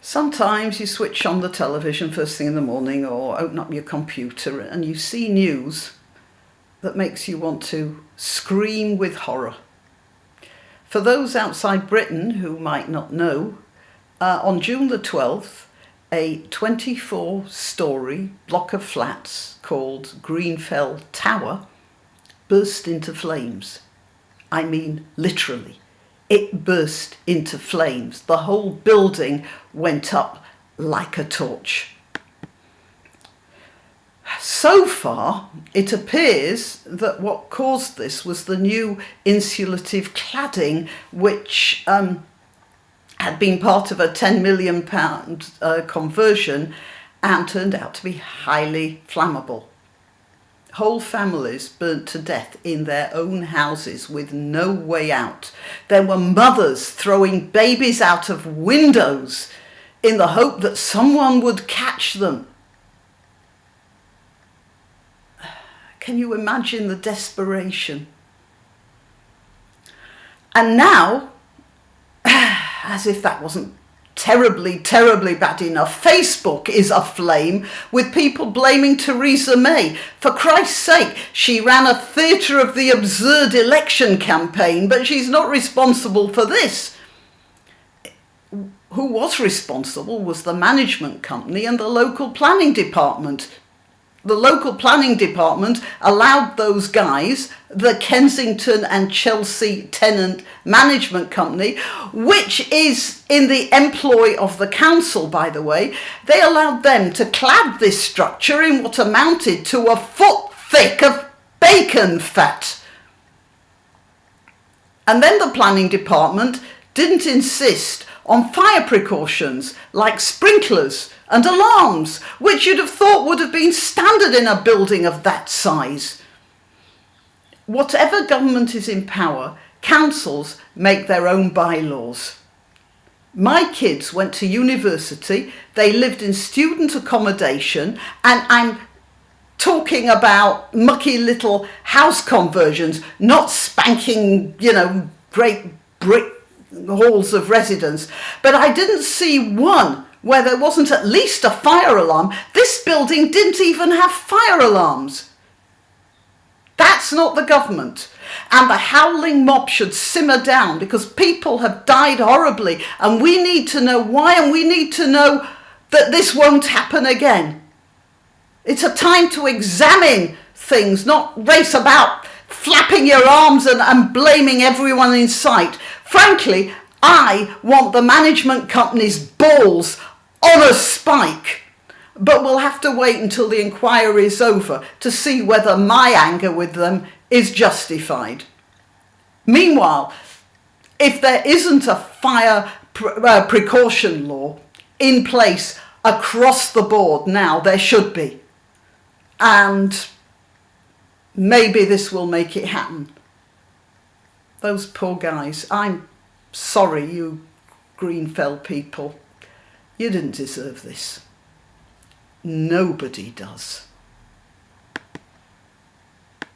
Sometimes you switch on the television first thing in the morning or open up your computer and you see news that makes you want to scream with horror. For those outside Britain who might not know, on June the 12th, a 24-storey block of flats called Greenfell Tower burst into flames. I mean, literally. It burst into flames. The whole building went up like a torch. So far, it appears that what caused this was the new insulative cladding, which had been part of a £10 million conversion and turned out to be highly flammable. Whole families burnt to death in their own houses with no way out. There were mothers throwing babies out of windows in the hope that someone would catch them. Can you imagine the desperation? And now, as if that wasn't terribly bad enough, Facebook is aflame with people blaming Theresa May. For Christ's sake, she ran a theatre of the absurd election campaign, but she's not responsible for this. Who was responsible was the management company and the local planning department. The local planning department allowed those guys, the Kensington and Chelsea Tenant Management Company, which is in the employ of the council, by the way, they allowed them to clad this structure in what amounted to a foot thick of bacon fat. And then the planning department didn't insist on fire precautions like sprinklers and alarms, which you'd have thought would have been standard in a building of that size. Whatever government is in power, councils make their own bylaws. My kids went to university, they lived in student accommodation, and I'm talking about mucky little house conversions, not spanking, great brick halls of residence. But I didn't see one where there wasn't at least a fire alarm. This building didn't even have fire alarms. That's not the government. And the howling mob should simmer down because people have died horribly and we need to know why, and we need to know that this won't happen again. It's a time to examine things, not race about flapping your arms and blaming everyone in sight. Frankly, I want the management company's balls on a spike, but we'll have to wait until the inquiry is over to see whether my anger with them is justified. Meanwhile, if there isn't a fire precaution law in place across the board now, there should be. And maybe this will make it happen. Those poor guys, I'm sorry, you Greenfell people. You didn't deserve this. Nobody does.